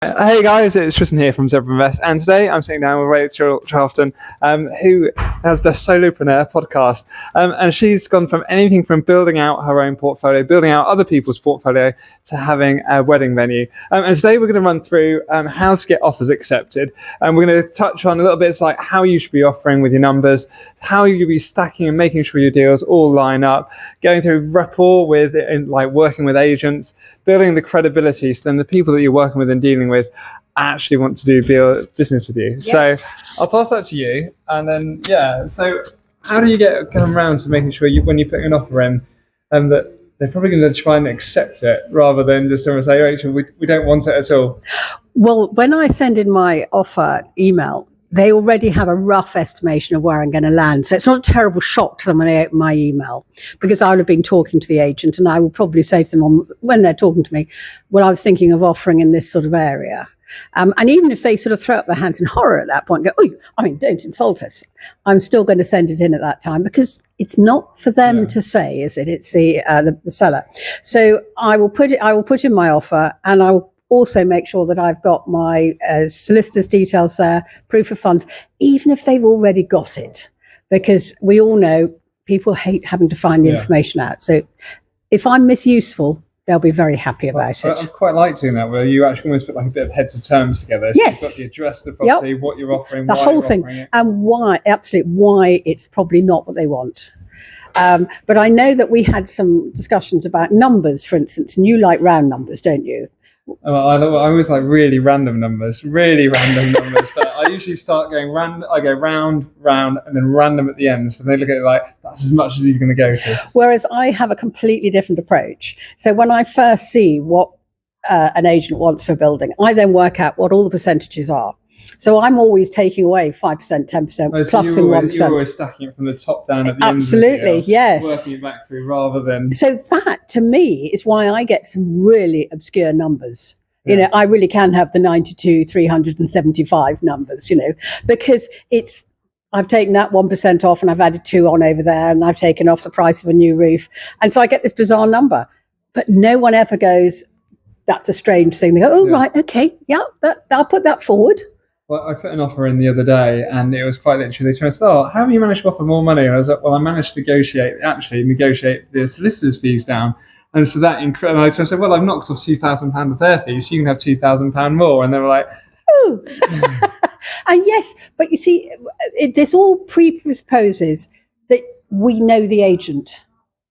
Hey guys, it's Tristan here from Zebra Invest, and today I'm sitting down with Rachel Charlton, who has the Solopreneur Podcast, and she's gone from anything from building out her own portfolio, building out other people's portfolio, to having a wedding venue. And today we're going to run through how to get offers accepted, and we're going to touch on a little bit like how you should be offering with your numbers, how you should be stacking and making sure your deals all line up, going through rapport with, like working with agents, building the credibility so then the people that you're working with and dealing with actually want to do business with you. Yeah. So I'll pass that to you, and then so how do you come around to making sure when you put an offer in that they're probably going to try and accept it rather than just someone say, Rachel, we don't want it at all? Well, when I send in my offer email, they already have a rough estimation of where I'm going to land. So it's not a terrible shock to them when they open my email, because I would have been talking to the agent and I will probably say to them when they're talking to me, well, I was thinking of offering in this sort of area. And even if they sort of throw up their hands in horror at that point and go, don't insult us, I'm still going to send it in at that time, because it's not for them to say, is it? It's the seller. So I will put in my offer, and I will also make sure that I've got my solicitor's details there, proof of funds, even if they've already got it, because we all know people hate having to find the information out. So if I'm misuseful, they'll be very happy about it. I quite like doing that, where you actually almost put like a bit of heads of terms together. So yes. You've got the address, the property, what you're offering, the whole thing, and why it's probably not what they want. But I know that we had some discussions about numbers, for instance, and you like round numbers, don't you? I always like really random numbers, but I usually start going round. I go round, and then random at the end. So they look at it like, that's as much as he's going to go to. Whereas I have a completely different approach. So when I first see what an agent wants for a building, I then work out what all the percentages are. So I'm always taking away 5%, 10%, plus 1%. You're always stacking it from the top down at the Absolutely, end of the deal, yes. Working it back through rather than... So that, to me, is why I get some really obscure numbers. Yeah. You know, I really can have the 92, 375 numbers, because I've taken that 1% off and I've added 2 on over there, and I've taken off the price of a new roof. And so I get this bizarre number. But no one ever goes, that's a strange thing. They go, right, okay, I'll put that forward. Well, I put an offer in the other day, and it was quite literally, they tried to say, how have you managed to offer more money? And I was like, well, I managed to negotiate the solicitor's fees down. And so that, and I tried to say, well, I've knocked off £2,000 of their fees, so you can have £2,000 more. And they were like, oh. And yes, but you see, this all presupposes that we know the agent,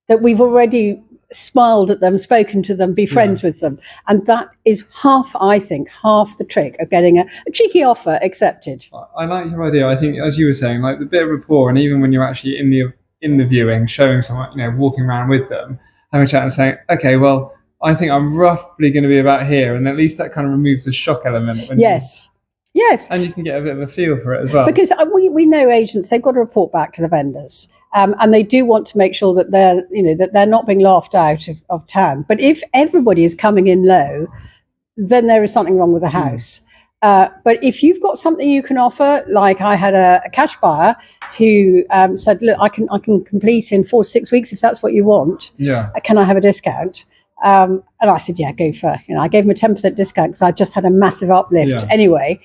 that we've already smiled at them, spoken to them, be friends with them, and that is half the trick of getting a cheeky offer accepted. I like your idea. I think, as you were saying, like the bit of rapport, and even when you're actually in the viewing, showing someone, walking around with them, having a chat and saying, okay, well, I think I'm roughly going to be about here, and at least that kind of removes the shock element. Yes. And you can get a bit of a feel for it as well, because we know agents, they've got to report back to the vendors. And they do want to make sure that they're not being laughed out of town. But if everybody is coming in low, then there is something wrong with the house. But if you've got something you can offer, like I had a cash buyer who said, look, I can complete in 4 to 6 weeks if that's what you want. Yeah. Can I have a discount? And I said, yeah, go for it. I gave him a 10% discount because I just had a massive uplift anyway.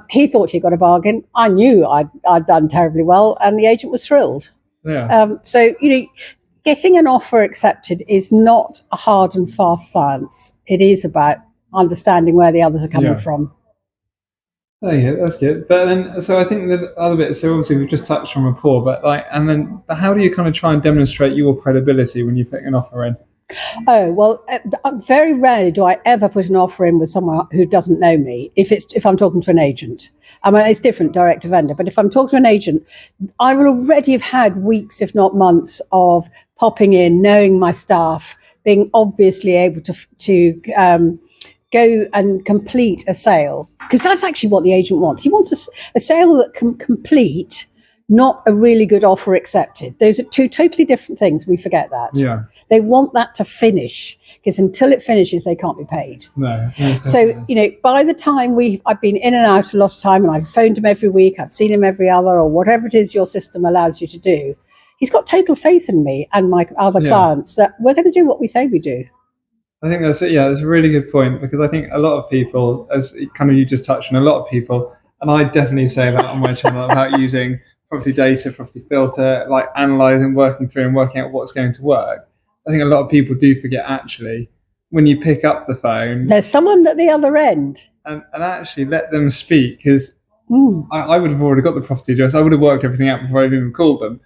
He thought he got a bargain. I knew I'd done terribly well, and the agent was thrilled. Yeah. So, getting an offer accepted is not a hard and fast science. It is about understanding where the others are coming from. Oh, yeah, that's good. But then, so I think the other bit, so obviously we've just touched on rapport, but how do you kind of try and demonstrate your credibility when you put an offer in? Oh, well, very rarely do I ever put an offer in with someone who doesn't know me, if I'm talking to an agent. I mean, it's different, direct to vendor, but if I'm talking to an agent, I will already have had weeks, if not months, of popping in, knowing my staff, being obviously able to go and complete a sale, because that's actually what the agent wants. He wants a sale that can complete, not a really good offer accepted. Those are two totally different things. We forget that. Yeah. They want that to finish, because until it finishes, they can't be paid. No. So, by the time I've been in and out a lot of time, and I've phoned him every week, I've seen him every other, or whatever it is your system allows you to do, he's got total faith in me and my other clients that we're going to do what we say we do. I think that's a really good point, because I think a lot of people, as kind of you just touched on, a lot of people, and I definitely say that on my channel about using property data, property filter, like analysing, working through and working out what's going to work. I think a lot of people do forget, actually, when you pick up the phone, there's someone at the other end, and actually let them speak, because I would have already got the property address. I would have worked everything out before I even called them.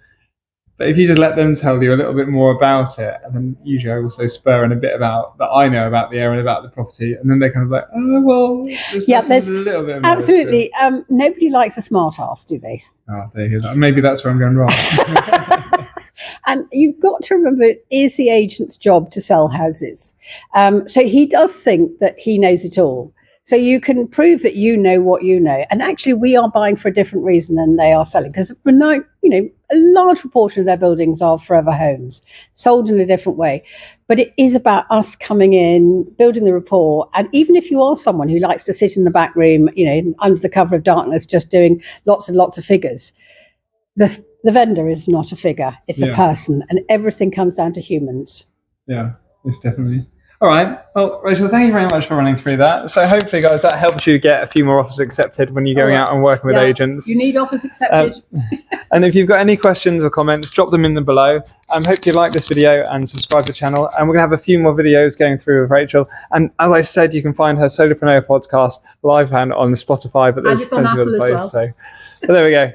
But if you just let them tell you a little bit more about it, and then usually I also spur in a bit about that I know about the area and about the property, and then they're kind of like, oh, well, there's a little bit of absolutely. Nobody likes a smart ass, do they? Oh, they hear that. Maybe that's where I'm going wrong. And you've got to remember, it is the agent's job to sell houses. So he does think that he knows it all. So you can prove that you know what you know. And actually, we are buying for a different reason than they are selling, because we're not, a large proportion of their buildings are forever homes, sold in a different way. But it is about us coming in, building the rapport. And even if you are someone who likes to sit in the back room, under the cover of darkness, just doing lots and lots of figures, the vendor is not a figure, it's a person, and everything comes down to humans. Yeah, it's definitely. All right. Well, Rachel, thank you very much for running through that. So hopefully, guys, that helps you get a few more offers accepted when you're going out and working with agents. You need offers accepted. And if you've got any questions or comments, drop them in the below. Hope you like this video and subscribe to the channel. And we're going to have a few more videos going through with Rachel. And as I said, you can find her Solopreneur podcast live and on Spotify, but there's plenty of other places. So there we go.